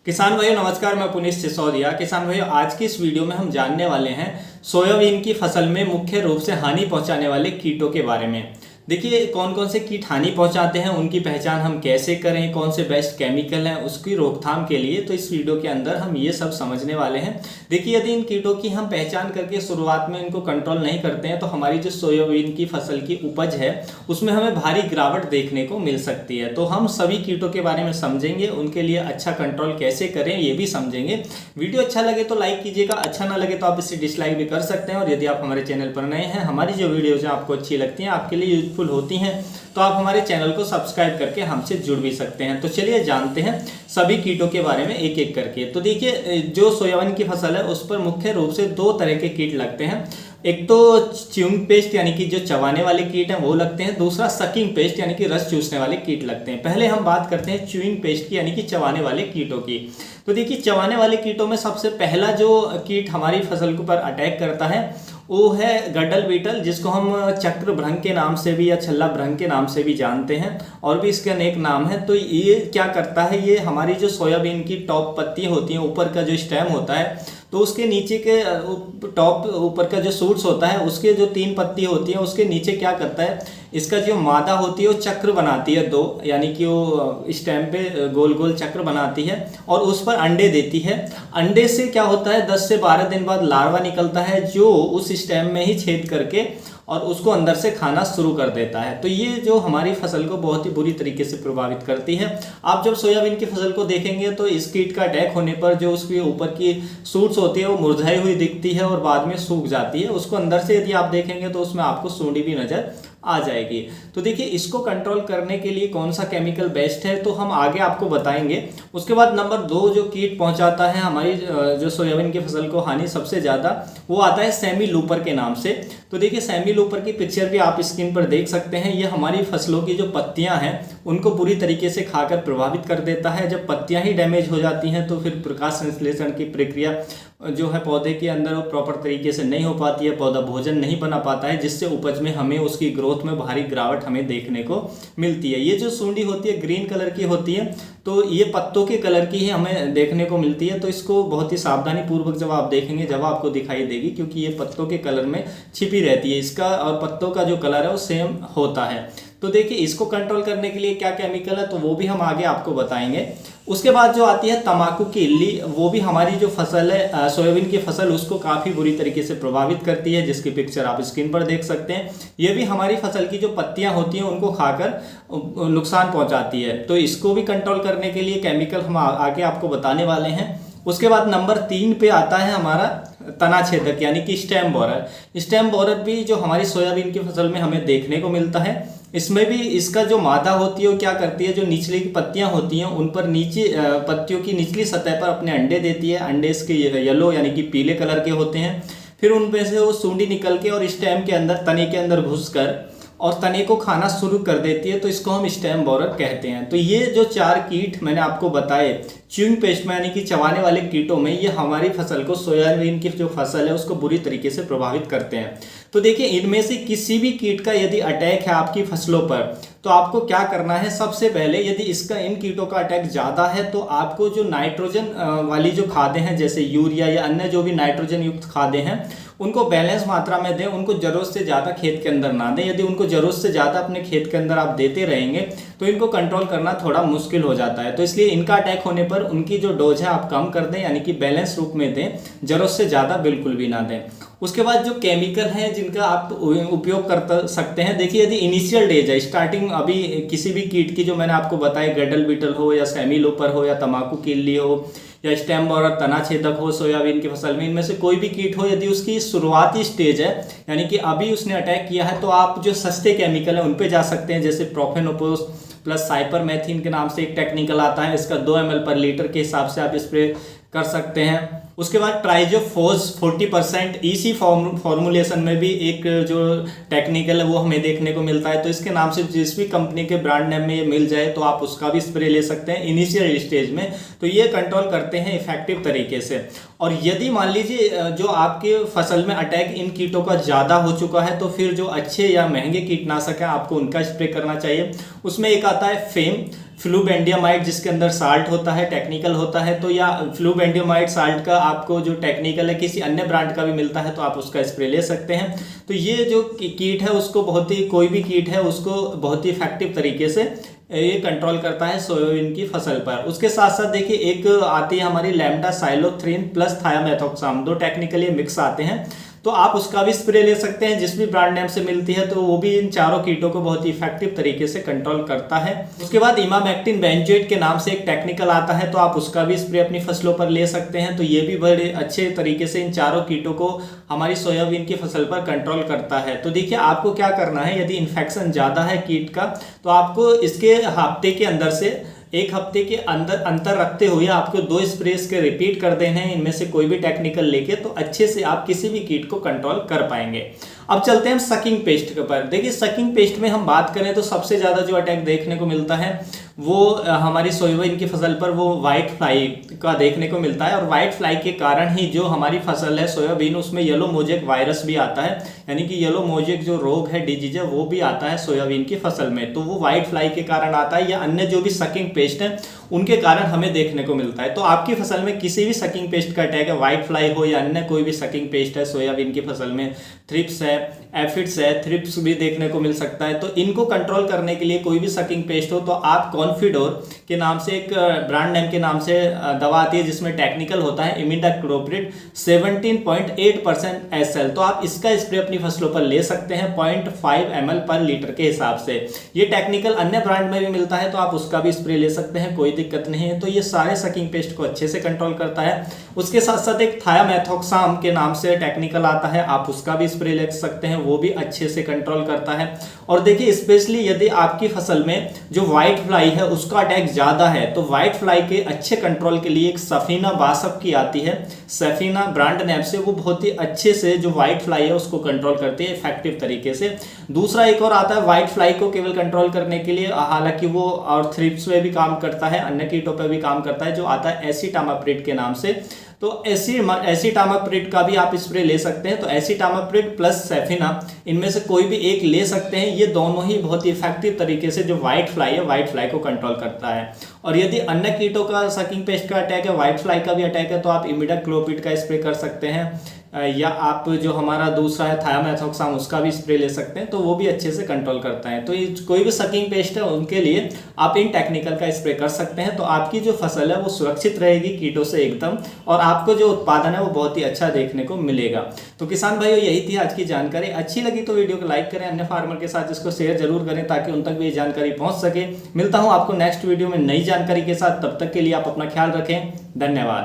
किसान भाइयों नमस्कार, मैं पुनीत सिसोदिया। किसान भाइयों आज की इस वीडियो में हम जानने वाले हैं सोयाबीन की फसल में मुख्य रूप से हानि पहुंचाने वाले कीटों के बारे में। देखिए कौन कौन से कीट हानि पहुंचाते हैं, उनकी पहचान हम कैसे करें, कौन से बेस्ट केमिकल हैं उसकी रोकथाम के लिए। तो इस वीडियो के अंदर हम ये सब समझने वाले हैं। देखिए यदि इन कीटों की हम पहचान करके शुरुआत में इनको कंट्रोल नहीं करते हैं तो हमारी जो सोयाबीन की फसल की उपज है उसमें हमें भारी गिरावट देखने को मिल सकती है। तो हम सभी कीटों के बारे में समझेंगे, उनके लिए अच्छा कंट्रोल कैसे करें ये भी समझेंगे। वीडियो अच्छा लगे तो लाइक कीजिएगा, अच्छा ना लगे तो आप इसे डिसलाइक भी कर सकते हैं। और यदि आप हमारे चैनल पर नए हैं, हमारी जो वीडियोज हैं आपको अच्छी लगती हैं, आपके लिए यूजफुल होती हैं, तो आप हमारे चैनल को सब्सक्राइब करके हमसे जुड़ भी सकते हैं। तो चलिए जानते हैं सभी कीटों के बारे में एक एक करके। तो देखिए जो सोयाबीन की फसल है उस पर मुख्य रूप से दो तरह के कीट लगते हैं। एक तो च्यूइंग पेस्ट यानी कि जो चबाने वाले कीट हैं वो लगते हैं, दूसरा सकिंग पेस्ट यानी कि रस चूसने वाले कीट लगते हैं। पहले हम बात करते हैं च्यूइंग पेस्ट की यानी कि चबाने वाले कीटों की। तो देखिए चबाने वाले कीटों में सबसे पहला जो कीट हमारी फसल के ऊपर अटैक करता है वो है गडल बीटल, जिसको हम चक्र भृंग के नाम से भी या छल्ला भृंग के नाम से भी जानते हैं, और भी इसके अनेक नाम हैं। तो ये क्या करता है, ये हमारी जो सोयाबीन की टॉप पत्ती होती हैं, ऊपर का जो स्टेम होता है, तो उसके नीचे के टॉप ऊपर का जो सूट्स होता है उसके जो तीन पत्ती होती है उसके नीचे क्या करता है, इसका जो मादा होती है वो चक्र बनाती है दो, यानी कि वो स्टेम पे गोल गोल चक्र बनाती है और उस पर अंडे देती है। अंडे से क्या होता है 10 से 12 दिन बाद लार्वा निकलता है जो उस स्टेम में ही छेद करके और उसको अंदर से खाना शुरू कर देता है। तो ये जो हमारी फसल को बहुत ही बुरी तरीके से प्रभावित करती है। आप जब सोयाबीन की फसल को देखेंगे तो इस कीट का अटैक होने पर जो उसके ऊपर की सूट्स होती है वो मुरझाई हुई दिखती है और बाद में सूख जाती है। उसको अंदर से यदि आप देखेंगे तो उसमें आपको सूंडी भी नजर आ जाएगी। तो देखिए इसको कंट्रोल करने के लिए कौन सा केमिकल बेस्ट है तो हम आगे आपको बताएंगे। उसके बाद नंबर 2 जो कीट पहुंचाता है हमारी जो सोयाबीन की फसल को हानि सबसे ज़्यादा, वो आता है सेमी लूपर के नाम से। तो देखिए सेमी लूपर की पिक्चर भी आप स्क्रीन पर देख सकते हैं। ये हमारी फसलों की जो पत्तियां हैं उनको पूरी तरीके से खाकर प्रभावित कर देता है। जब पत्तियां ही डैमेज हो जाती हैं तो फिर प्रकाश संश्लेषण की प्रक्रिया जो है पौधे के अंदर वो प्रॉपर तरीके से नहीं हो पाती है, पौधा भोजन नहीं बना पाता है, जिससे उपज में हमें उसकी ग्रोथ में भारी गिरावट हमें देखने को मिलती है। ये जो सूंडी होती है ग्रीन कलर की होती है, तो ये पत्तों के कलर की ही हमें देखने को मिलती है। तो इसको बहुत ही सावधानी पूर्वक जब आप देखेंगे जब आपको दिखाई देगी, क्योंकि ये पत्तों के कलर में छिपी रहती है। इसका और पत्तों का जो कलर है वो सेम होता है। तो देखिए इसको कंट्रोल करने के लिए क्या केमिकल है तो वो भी हम आगे आपको बताएंगे। उसके बाद जो आती है तंबाकू की इल्ली, वो भी हमारी जो फसल है सोयाबीन की फसल उसको काफ़ी बुरी तरीके से प्रभावित करती है, जिसकी पिक्चर आप स्क्रीन पर देख सकते हैं। ये भी हमारी फसल की जो पत्तियां होती हैं उनको खाकर नुकसान पहुंचाती है। तो इसको भी कंट्रोल करने के लिए केमिकल हम आगे आपको बताने वाले हैं। उसके बाद नंबर 3 पे आता है हमारा तना छेदक यानी कि स्टेम बोरर। स्टेम बोरर भी जो हमारी सोयाबीन की फसल में हमें देखने को मिलता है। इसमें भी इसका जो मादा होती है वो क्या करती है, जो निचली की पत्तियां होती हैं उन पर नीचे पत्तियों की निचली सतह पर अपने अंडे देती है। अंडे इसके येलो यानी कि पीले कलर के होते हैं। फिर उनमें से वो सूंडी निकल के और स्टेम के अंदर तने के अंदर घुसकर और तने को खाना शुरू कर देती है। तो इसको हम स्टेम बोरर कहते हैं। तो ये जो 4 कीट मैंने आपको बताए च्यूइंग पेस्ट में यानी कि चबाने वाले कीटों में, ये हमारी फसल को सोयाबीन की जो फसल है उसको बुरी तरीके से प्रभावित करते हैं। तो देखिए इनमें से किसी भी कीट का यदि अटैक है आपकी फसलों पर तो आपको क्या करना है, सबसे पहले यदि इसका इन कीटों का अटैक ज़्यादा है तो आपको जो नाइट्रोजन वाली जो खादें हैं जैसे यूरिया या अन्य जो भी नाइट्रोजन युक्त खादें हैं उनको बैलेंस मात्रा में दें। उनको जरूरत से ज़्यादा खेत के अंदर ना दें। यदि उनको जरूरत से ज़्यादा अपने खेत के अंदर आप देते रहेंगे तो इनको कंट्रोल करना थोड़ा मुश्किल हो जाता है। तो इसलिए इनका अटैक होने पर उनकी जो डोज है आप कम कर दें, यानी कि बैलेंस रूप में दें, जरूरत से ज़्यादा बिल्कुल भी ना दें। उसके बाद जो केमिकल हैं जिनका आप उपयोग कर सकते हैं, देखिए यदि इनिशियल डेज है, स्टार्टिंग अभी किसी भी कीट की जो मैंने आपको बताया गडल बीटल हो या सेमी लूपर हो या तंबाकू की इल्ली हो या स्टेम बोरर तना छेदक हो सोयाबीन की फसल में, इनमें से कोई भी कीट हो, यदि उसकी शुरुआती स्टेज है यानी कि अभी उसने अटैक किया है तो आप जो सस्ते केमिकल हैं उन पे जा सकते हैं। जैसे प्रोफेनोपोस प्लस साइपरमेथ्रिन के नाम से एक टेक्निकल आता है, इसका 2 ml पर लीटर के हिसाब से आप स्प्रे कर सकते हैं। उसके बाद ट्राइजोफोज 40% इसी फॉर्मुलेशन में भी एक जो टेक्निकल है वो हमें देखने को मिलता है। तो इसके नाम से जिस भी कंपनी के ब्रांड नेम में ये मिल जाए तो आप उसका भी स्प्रे ले सकते हैं इनिशियल स्टेज में। तो ये कंट्रोल करते हैं इफेक्टिव तरीके से। और यदि मान लीजिए जो आपके फसल में अटैक इन कीटों का ज़्यादा हो चुका है तो फिर जो अच्छे या महंगे कीटनाशक हैं आपको उनका स्प्रे करना चाहिए। उसमें एक आता है फेम फ्लूबेंडियमाइड जिसके अंदर साल्ट होता है, टेक्निकल होता है, तो या फ्लूबेंडियमाइड साल्ट का आपको जो टेक्निकल है किसी अन्य ब्रांड का भी मिलता है तो आप उसका स्प्रे ले सकते हैं। तो ये जो कीट है उसको कोई भी कीट है उसको बहुत ही इफेक्टिव तरीके से ये कंट्रोल करता है सोयाबीन की फसल पर। उसके साथ साथ देखिए एक आती है हमारी लैम्डा साइलोथ्रीन प्लस थायामेथोक्साम, दो टेक्निकल ये मिक्स आते हैं, तो आप उसका भी स्प्रे ले सकते हैं जिस भी ब्रांड नेम से मिलती है, तो वो भी इन चारों कीटों को बहुत ही इफेक्टिव तरीके से कंट्रोल करता है। उसके बाद इमामेक्टिन बेंजोएट के नाम से एक टेक्निकल आता है, तो आप उसका भी स्प्रे अपनी फसलों पर ले सकते हैं। तो ये भी बड़े अच्छे तरीके से इन चारों कीटों को हमारी सोयाबीन की फसल पर कंट्रोल करता है। तो देखिए आपको क्या करना है, यदि इन्फेक्शन ज़्यादा है कीट का तो आपको इसके हफ्ते के अंदर से एक हफ्ते के अंदर अंतर रखते हुए आपको 2 स्प्रेस के रिपीट कर देने हैं, इनमें से कोई भी टेक्निकल लेके, तो अच्छे से आप किसी भी कीट को कंट्रोल कर पाएंगे। अब चलते हैं हम सकिंग पेस्ट के ऊपर। देखिए सकिंग पेस्ट में हम बात करें तो सबसे ज़्यादा जो अटैक देखने को मिलता है वो हमारी सोयाबीन की फसल पर वो वाइट फ्लाई का देखने को मिलता है, और वाइट फ्लाई के कारण ही जो हमारी फसल है सोयाबीन उसमें येलो मोजेक वायरस भी आता है, यानी कि येलो मोजेक जो रोग है, डिजीज है, वो भी आता है सोयाबीन की फसल में। तो वो वाइट फ्लाई के कारण आता है या अन्य जो भी सकिंग पेस्ट है उनके कारण हमें देखने को मिलता है। तो आपकी फसल में किसी भी सकिंग पेस्ट का अटैक है, वाइट फ्लाई हो या अन्य कोई भी सकिंग पेस्ट है सोयाबीन की फसल में, थ्रिप्स है, एफिड्स है, थ्रिप्स भी देखने को मिल सकता है, तो इनको कंट्रोल करने के लिए कोई भी सकिंग पेस्ट हो तो आप कॉन्फिडोर के नाम से एक ब्रांड नेम के नाम से दवा आती है जिसमें टेक्निकल होता है इमिडाक्लोप्रिड 17.8% SL, तो आप इसका स्प्रे अपनी फसलों पर ले सकते हैं 0.5 ml पर लीटर के हिसाब से। ये टेक्निकल अन्य ब्रांड में भी मिलता है तो आप उसका भी स्प्रे ले सकते हैं, कोई दिक्कत नहीं है। तो ये सारे सकिंग पेस्ट को अच्छे से कंट्रोल करता है। उसके साथ साथ एक थायामेथोक्साम के नाम से टेक्निकल आता है, आप उसका भी स्प्रे ले सकते हैं, वो भी अच्छे से कंट्रोल करता है। और देखिए स्पेशली यदि आपकी फसल में जो व्हाइट फ्लाई है उसका अटैक ज्यादा है तो व्हाइट फ्लाई के अच्छे कंट्रोल के लिए एक सफीना बासप की आती है, सफीना ब्रांड नेम से, वो बहुत ही अच्छे से जो व्हाइट फ्लाई है उसको कंट्रोल करती है इफेक्टिव तरीके से। दूसरा एक और आता है व्हाइट फ्लाई को केवल कंट्रोल करने के लिए, हालांकि वो और थ्रिप्स में भी काम करता है, अन्य कीटों पर भी काम करता है, जो आता है एसिटामाप्रिड के नाम से। तो एसिटामाप्रिड का भी आप स्प्रे ले सकते हैं। तो एसिटामाप्रिड प्लस सेफिना इनमें से कोई भी एक ले सकते हैं, ये दोनों ही बहुत ही इफेक्टिव तरीके से जो व्हाइट फ्लाई है व्हाइट फ्लाई को कंट्रोल करता है। और यदि अन्य कीटों का सकिंग पेस्ट का अटैक है, व्हाइट फ्लाई का भी अटैक है, तो आप इमिडाक्लोप्रिड का स्प्रे कर सकते हैं, या आप जो हमारा दूसरा है थायामेथोक्साम उसका भी स्प्रे ले सकते हैं, तो वो भी अच्छे से कंट्रोल करता है। तो ये कोई भी सकिंग पेस्ट है उनके लिए आप इन टेक्निकल का स्प्रे कर सकते हैं, तो आपकी जो फसल है वो सुरक्षित रहेगी कीटों से एकदम, और आपको जो उत्पादन है वो बहुत ही अच्छा देखने को मिलेगा। तो किसान भाइयों यही थी आज की जानकारी। अच्छी लगी तो वीडियो को लाइक करें, अन्य फार्मर के साथ इसको शेयर जरूर करें ताकि उन तक भी ये जानकारी पहुंच सके। मिलता हूं आपको नेक्स्ट वीडियो में नई जानकारी के साथ, तब तक के लिए आप अपना ख्याल रखें। धन्यवाद।